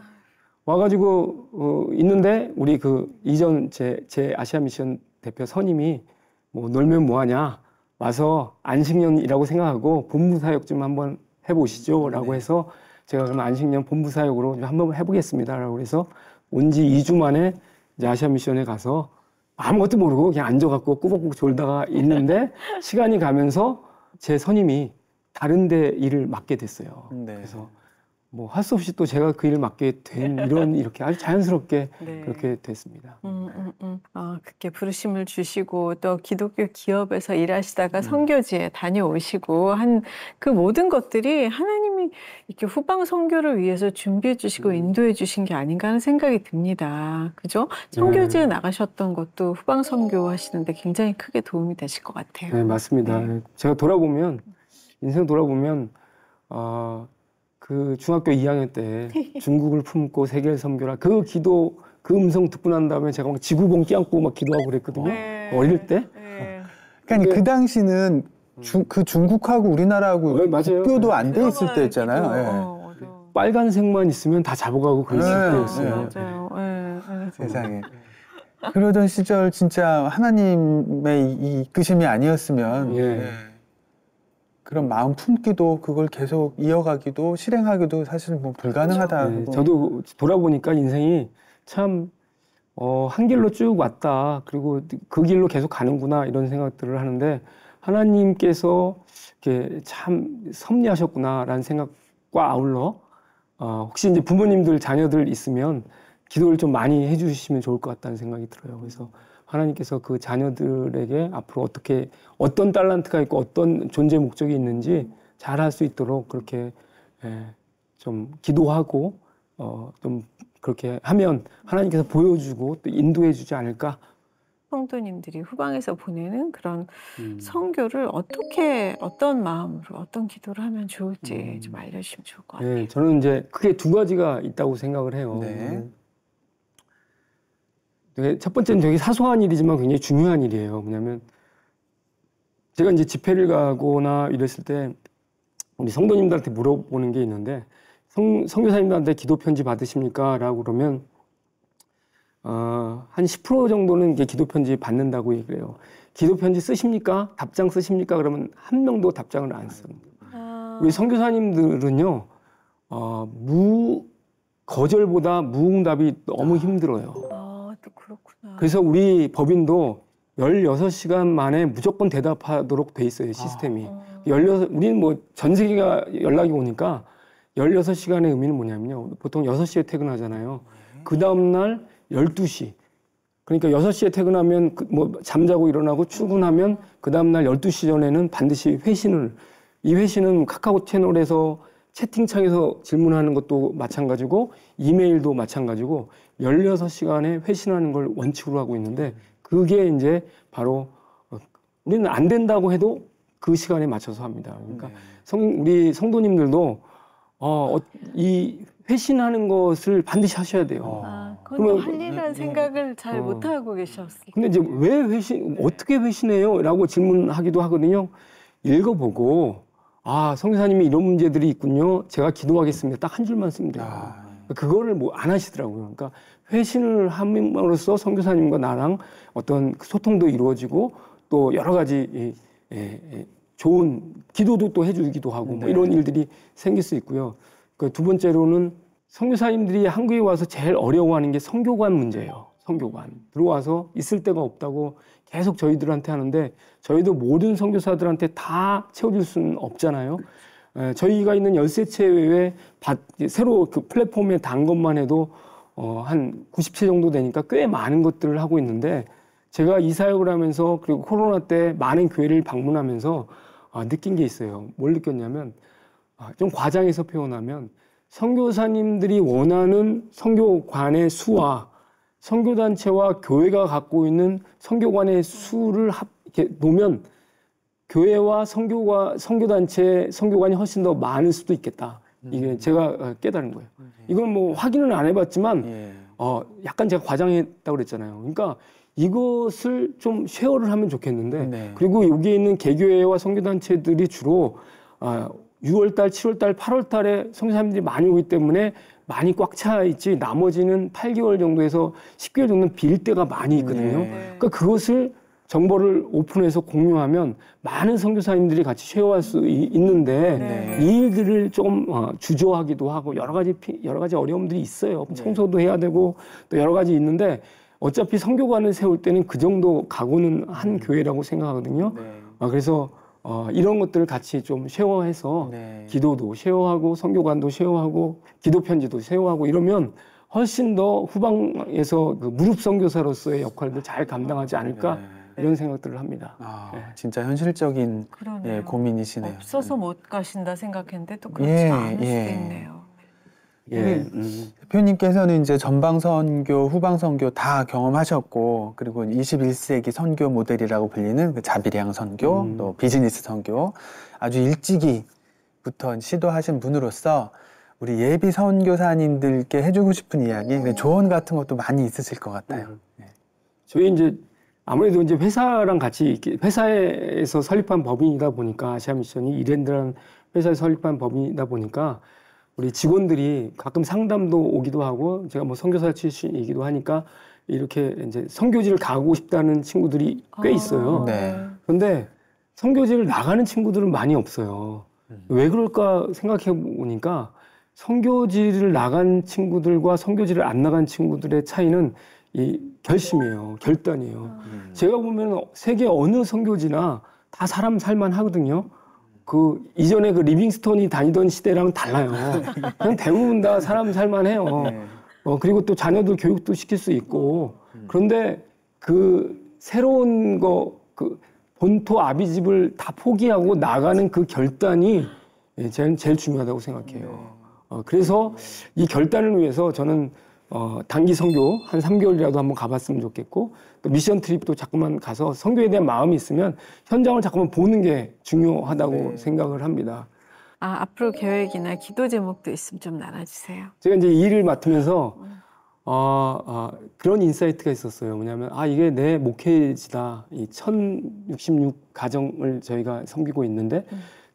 와가지고 있는데 우리 그 이전 제 아시아 미션 대표 선임이 뭐 놀면 뭐하냐 와서 안식년이라고 생각하고 본부 사역 좀 한번 해보시죠라고 해서 제가 그러면 안식년 본부 사역으로 좀 한번 해보겠습니다라고 해서 온 지 2주 만에 이제 아시아 미션에 가서 아무것도 모르고 그냥 앉아갖고 꾸벅꾸벅 졸다가 있는데 시간이 가면서 제 선임이 다른 데 일을 맡게 됐어요.
네.
그래서 뭐 할 수 없이 또 제가 그 일을 맡게 된 이렇게 아주 자연스럽게
네.
그렇게 됐습니다.
그렇게 부르심을 주시고 또 기독교 기업에서 일하시다가 선교지에 다녀오시고 한 그 모든 것들이 하나님이 이렇게 후방 선교를 위해서 준비해 주시고 인도해 주신 게 아닌가 하는 생각이 듭니다. 그죠? 선교지에 나가셨던 것도 후방 선교 하시는데 굉장히 크게 도움이 되실 것 같아요.
네, 맞습니다.
네.
제가 돌아보면 인생 돌아보면 그 중학교 2학년 때 중국을 품고 세계를 섬겨라 그 기도 그 음성 듣고 난 다음에 제가 막 지구본 껴안고 막 기도하고 그랬거든요.
네.
어릴 때.
네.
그러니까 그 당시는 그 중국하고 우리나라하고
네, 맞아요.
국교도 안 돼 있을 때였잖아요. 예.
빨간색만 있으면 다 잡아가고 그랬을
네,
때였어요.
맞아요.
세상에. 그러던 시절 진짜 하나님의 이 이끄심이 아니었으면
예.
그런 마음 품기도 그걸 계속 이어가기도 실행하기도 사실 뭐 불가능하다고.
네, 저도 돌아보니까 인생이 참 한 길로 쭉 왔다. 그리고 그 길로 계속 가는구나 이런 생각들을 하는데 하나님께서 이렇게 참 섭리하셨구나라는 생각과 아울러 혹시 이제 부모님들 자녀들 있으면 기도를 좀 많이 해주시면 좋을 것 같다는 생각이 들어요. 그래서 하나님께서 그 자녀들에게 앞으로 어떻게 어떤 달란트가 있고 어떤 존재 목적이 있는지 잘 할 수 있도록 그렇게 좀 기도하고 좀 그렇게 하면 하나님께서 보여주고 또 인도해주지 않을까.
성도님들이 후방에서 보내는 그런 선교를 어떻게 어떤 마음으로 어떤 기도를 하면 좋을지 좀 알려주시면 좋을 것 같아요.
네, 저는 이제 크게 두 가지가 있다고 생각을 해요. 첫 번째는 되게 사소한 일이지만 굉장히 중요한 일이에요. 뭐냐면 제가 이제 집회를 가거나 이랬을 때 우리 성도님들한테 물어보는 게 있는데 선교사님들한테 기도 편지 받으십니까? 라고 그러면 한 10% 정도는 이게 기도 편지 받는다고 얘기해요. 기도 편지 쓰십니까? 답장 쓰십니까? 그러면 한 명도 답장을 안 씁니다. 우리 선교사님들은요 거절보다 무응답이 너무 힘들어요.
또 그렇구나.
그래서 우리 법인도 16시간 만에 무조건 대답하도록 돼 있어요, 시스템이. 16, 우리는 뭐 전 세계가 연락이 오니까 16시간의 의미는 뭐냐면요. 보통 6시에 퇴근하잖아요. 그 다음날 12시. 그러니까 6시에 퇴근하면 뭐 잠자고 일어나고 출근하면 그 다음날 12시 전에는 반드시 회신을, 이 회신은 카카오 채널에서 채팅창에서 질문하는 것도 마찬가지고 이메일도 마찬가지고 16시간에 회신하는 걸 원칙으로 하고 있는데 그게 이제 바로 우리는 안 된다고 해도 그 시간에 맞춰서 합니다. 그러니까 우리 성도님들도 이 회신하는 것을 반드시 하셔야 돼요.
그건 또 할 일이라는 생각을 잘 못하고 계셨어요.
근데 이제 왜 어떻게 회신해요? 라고 질문하기도 하거든요. 읽어보고, 선교사님이 이런 문제들이 있군요. 제가 기도하겠습니다. 딱 한 줄만 쓰면 돼요. 그거를 뭐 안 하시더라고요. 그러니까 회신을 함으로써 선교사님과 나랑 어떤 소통도 이루어지고 또 여러 가지 좋은 기도도 또 해주기도 하고 뭐 이런 일들이 생길 수 있고요. 그 두 번째로는 선교사님들이 한국에 와서 제일 어려워하는 게 선교관 문제예요. 선교관. 들어와서 있을 데가 없다고 계속 저희들한테 하는데 저희도 모든 선교사들한테 다 채워줄 수는 없잖아요. 저희가 있는 13채 외에 새로 그 플랫폼에 단 것만 해도 한 90채 정도 되니까 꽤 많은 것들을 하고 있는데 제가 이 사역을 하면서 그리고 코로나 때 많은 교회를 방문하면서 느낀 게 있어요. 뭘 느꼈냐면 좀 과장해서 표현하면 선교사님들이 원하는 선교관의 수와 선교단체와 교회가 갖고 있는 선교관의 수를 이렇게 놓으면 교회와 선교단체, 선교관이 훨씬 더 많을 수도 있겠다. 이게 제가 깨달은 거예요. 이건 뭐 확인은 안 해봤지만 약간 제가 과장했다고 그랬잖아요. 그러니까 이것을 좀 쉐어를 하면 좋겠는데 그리고 여기에 있는 개교회와 선교단체들이 주로 6월달, 7월달, 8월달에 선교사님들이 많이 오기 때문에 많이 꽉 차 있지 나머지는 8개월 정도에서 10개월 정도는 빌 때가 많이 있거든요. 그러니까 그것을 정보를 오픈해서 공유하면 많은 선교사님들이 같이 쉐어할 수 있는데 이 일들을 조금 주저하기도 하고 여러 가지 어려움들이 있어요. 청소도 해야 되고 또 여러 가지 있는데 어차피 선교관을 세울 때는 그 정도 각오는 한 교회라고 생각하거든요. 그래서 이런 것들을 같이 좀 쉐어해서 기도도 쉐어하고 선교관도 쉐어하고 기도 편지도 쉐어하고 이러면 훨씬 더 후방에서 그 무릎 선교사로서의 역할을 잘 감당하지 않을까 이런 생각들을 합니다.
진짜 현실적인 고민이시네요.
없어서 못 가신다 생각했는데 또 그렇지 않을 수도 있네요.
대표님께서는 이제 전방 선교, 후방 선교 다 경험하셨고, 그리고 21세기 선교 모델이라고 불리는 그 자비량 선교, 또 비즈니스 선교, 아주 일찍이부터 시도하신 분으로서 우리 예비 선교사님들께 해주고 싶은 이야기, 조언 같은 것도 많이 있으실 것 같아요.
저희 이제 아무래도 이제 회사랑 같이 회사에서 설립한 법인이다 보니까 아시아 미션이 이랜드라는 회사에서 설립한 법인이다 보니까 우리 직원들이 가끔 상담도 오기도 하고 제가 뭐 선교사 출신이기도 하니까 이렇게 이제 선교지를 가고 싶다는 친구들이 꽤 있어요. 그런데 선교지를 나가는 친구들은 많이 없어요. 왜 그럴까 생각해 보니까 선교지를 나간 친구들과 선교지를 안 나간 친구들의 차이는 이 결심이에요. 결단이에요. 제가 보면 세계 어느 선교지나 다 사람 살만 하거든요. 그 이전에 그 리빙스톤이 다니던 시대랑은 달라요. 그냥 대부분 다 사람 살만해요. 그리고 또 자녀들 교육도 시킬 수 있고 그런데 그 새로운 그 본토 아비집을 다 포기하고 나가는 그 결단이 제일 중요하다고 생각해요. 그래서 이 결단을 위해서 저는 단기 선교 한 3개월이라도 한번 가봤으면 좋겠고 또 미션 트립도 자꾸만 가서 선교에 대한 마음이 있으면 현장을 자꾸만 보는 게 중요하다고 생각을 합니다.
앞으로 계획이나 기도 제목도 있으면 좀 나눠주세요.
제가 이제 이 일을 맡으면서 그런 인사이트가 있었어요. 뭐냐면 이게 내 목회지다. 이 1066가정을 저희가 섬기고 있는데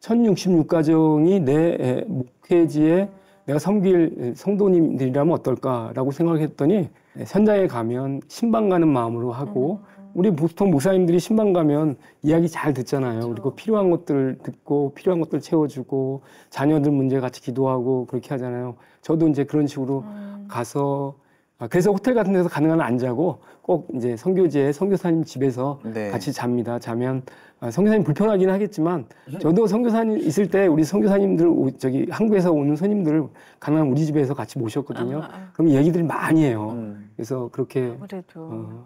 1066가정이 내 목회지에 내가 섬길 성도님들이라면 어떨까라고 생각을 했더니 현장에 가면 신방 가는 마음으로 하고 우리 보통 목사님들이 신방 가면 이야기 잘 듣잖아요. 그리고 필요한 것들 듣고 필요한 것들 채워주고 자녀들 문제 같이 기도하고 그렇게 하잖아요. 저도 이제 그런 식으로 가서 그래서 호텔 같은 데서 가능한 안 자고 꼭 이제 선교지에 선교사님 집에서 같이 잡니다. 자면 선교사님 불편하긴 하겠지만 저도 선교사님 있을 때 우리 선교사님들 저기 한국에서 오는 손님들을 가능한 우리 집에서 같이 모셨거든요. 그럼 얘기들이 많이 해요. 그래서 그렇게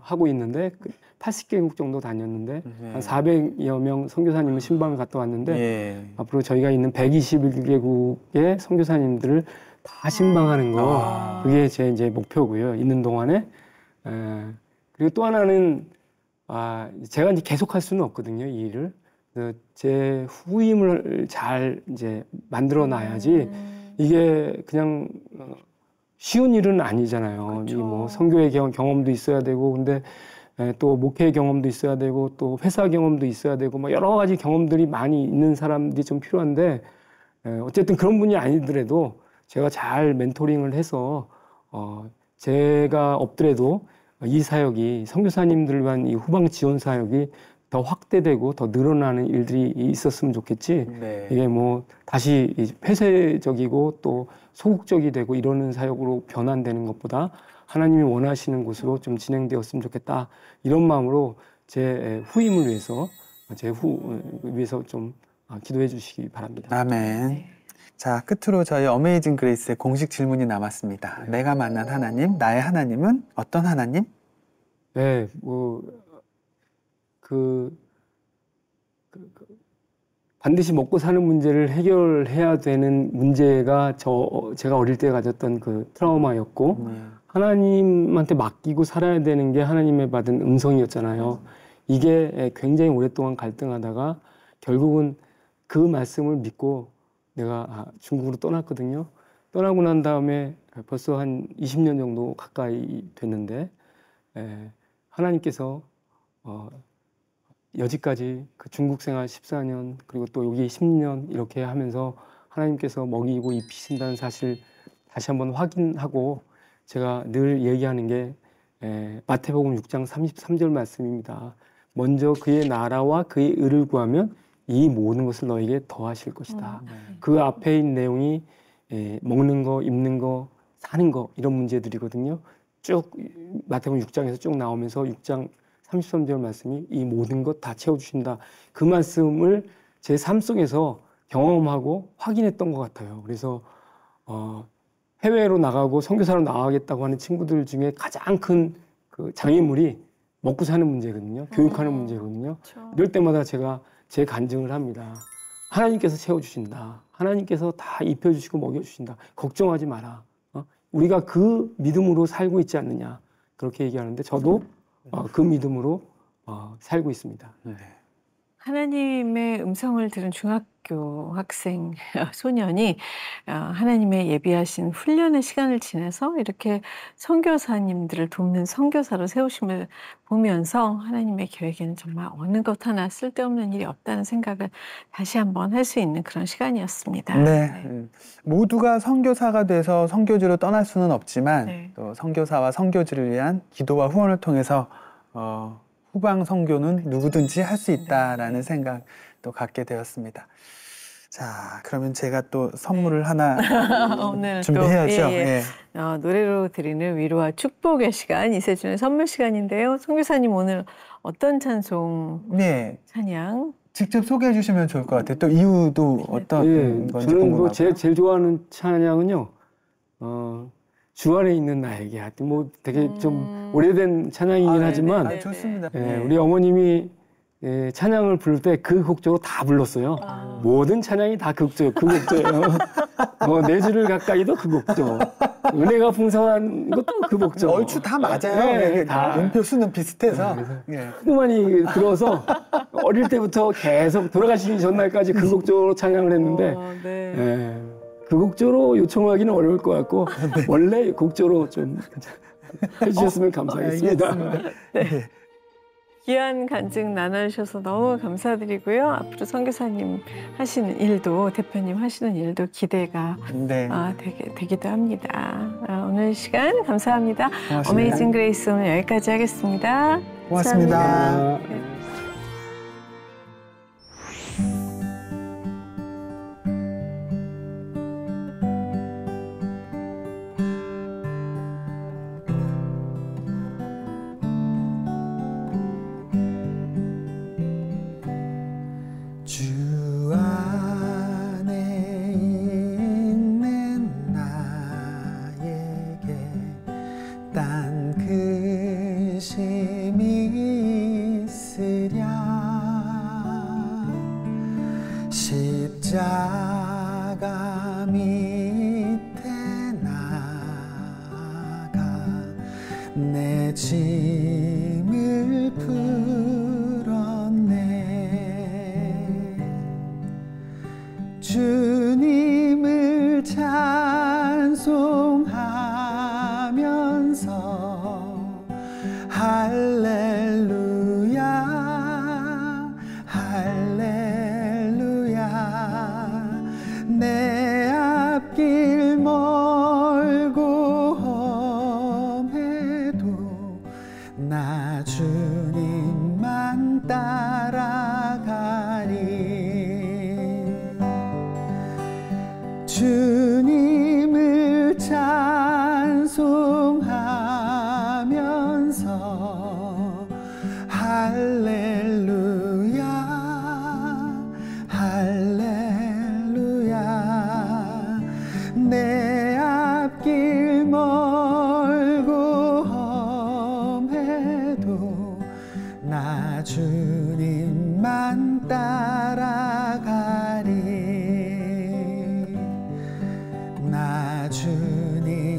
하고 있는데 80개국 정도 다녔는데 한 400여 명 선교사님을 신방을 갔다 왔는데 앞으로 저희가 있는 121개국의 선교사님들을 다 신방하는 거 그게 제 이제 목표고요. 있는 동안에 그리고 또 하나는 제가 이제 계속할 수는 없거든요, 이 일을. 제 후임을 잘 이제 만들어 놔야지 이게 그냥 쉬운 일은 아니잖아요.
그렇죠.
이 뭐 선교의 경험도 있어야 되고, 근데 또 목회 경험도 있어야 되고, 또 회사 경험도 있어야 되고, 뭐 여러 가지 경험들이 많이 있는 사람들이 좀 필요한데, 어쨌든 그런 분이 아니더라도 제가 잘 멘토링을 해서 제가 없더라도 이 사역이 선교사님들만 이 후방 지원 사역이 더 확대되고 더 늘어나는 일들이 있었으면 좋겠지.
네.
이게 뭐 다시 폐쇄적이고 또 소극적이 되고 이러는 사역으로 변환되는 것보다 하나님이 원하시는 곳으로 좀 진행되었으면 좋겠다. 이런 마음으로 제 후임을 위해서 위해서 좀 기도해 주시기 바랍니다.
아멘.
네.
자, 끝으로 저희 어메이징 그레이스의 공식 질문이 남았습니다. 내가 만난 하나님, 나의 하나님은 어떤 하나님?
네, 반드시 먹고 사는 문제를 해결해야 되는 문제가 제가 어릴 때 가졌던 그 트라우마였고, 하나님한테 맡기고 살아야 되는 게 하나님의 받은 음성이었잖아요. 이게 굉장히 오랫동안 갈등하다가 결국은 그 말씀을 믿고 내가 중국으로 떠났거든요. 떠나고 난 다음에 벌써 한 20년 정도 가까이 됐는데, 하나님께서 여지까지 그 중국 생활 14년 그리고 또 여기 10년 이렇게 하면서 하나님께서 먹이고 입히신다는 사실 다시 한번 확인하고, 제가 늘 얘기하는 게 마태복음 6장 33절 말씀입니다. 먼저 그의 나라와 그의 의를 구하면 이 모든 것을 너에게 더하실 것이다. 그 앞에 있는 내용이 먹는 거, 입는 거, 사는 거 이런 문제들이거든요. 쭉 마태복음 6장에서 쭉 나오면서 6장 33절 말씀이 이 모든 것 다 채워주신다. 그 말씀을 제 삶 속에서 경험하고 확인했던 것 같아요. 그래서 해외로 나가고 선교사로 나가겠다고 하는 친구들 중에 가장 큰 그 장애물이 먹고 사는 문제거든요. 교육하는 문제거든요.
그렇죠.
이럴 때마다 제가 제 간증을 합니다. 하나님께서 채워주신다. 하나님께서 다 입혀주시고 먹여주신다. 걱정하지 마라. 우리가 그 믿음으로 살고 있지 않느냐. 그렇게 얘기하는데 저도 그 믿음으로 살고 있습니다.
네.
하나님의 음성을 들은 중학교 학생 소년이 하나님의 예비하신 훈련의 시간을 지나서 이렇게 선교사님들을 돕는 선교사로 세우심을 보면서 하나님의 계획에는 정말 어느 것 하나 쓸데없는 일이 없다는 생각을 다시 한번 할 수 있는 그런 시간이었습니다.
네. 모두가 선교사가 돼서 선교지로 떠날 수는 없지만 또 선교사와 선교지를 위한 기도와 후원을 통해서 후방 선교는 누구든지 할 수 있다라는 생각도 갖게 되었습니다. 자, 그러면 제가 또 선물을 하나
오늘
준비해야죠.
또, 예. 노래로 드리는 위로와 축복의 시간, 이세준의 선물 시간인데요. 선교사님 오늘 어떤 찬송, 찬양?
직접 소개해 주시면 좋을 것 같아요. 또 이유도 어떤 건지
저는
궁금하고요.
제일 좋아하는 찬양은요. 주 안에 있는 나에게. 뭐 되게 좀 오래된 찬양이긴 하지만
좋습니다.
우리 어머님이 찬양을 부를 때 그 곡조로 다 불렀어요. 모든 찬양이 다 그 곡조예요. 내 주를 가까이도 그 곡조. 은혜가 풍성한 것도 그 곡조.
얼추 다 맞아요.
다.
음표 수는 비슷해서.
너무 많이 들어서 어릴 때부터 계속 돌아가시기 전날까지 그 곡조로 찬양을 했는데 그 곡조로 요청하기는 어려울 것 같고 원래 곡조로 좀 해주셨으면 감사하겠습니다.
귀한 간증 나눠주셔서 너무 감사드리고요. 앞으로 선교사님 하시는 일도, 대표님 하시는 일도 기대가 되기도 합니다. 오늘 시간 감사합니다.
고맙습니다.
어메이징 그레이스 오늘 여기까지 하겠습니다.
고맙습니다.
감사합니다.
주 안에 있는 나에게 딴 근심이 있으랴 십자가 밑에 나가 내 짐을 주님을 찬송하면서 할렐루야 할렐루야 내 앞길 멀고 험해도 나 주님만 따라가리 주님을 찬송하면서 할렐루야 할렐루야 내 앞길 멀고 험해도 나 주님만 따라가리 나 주님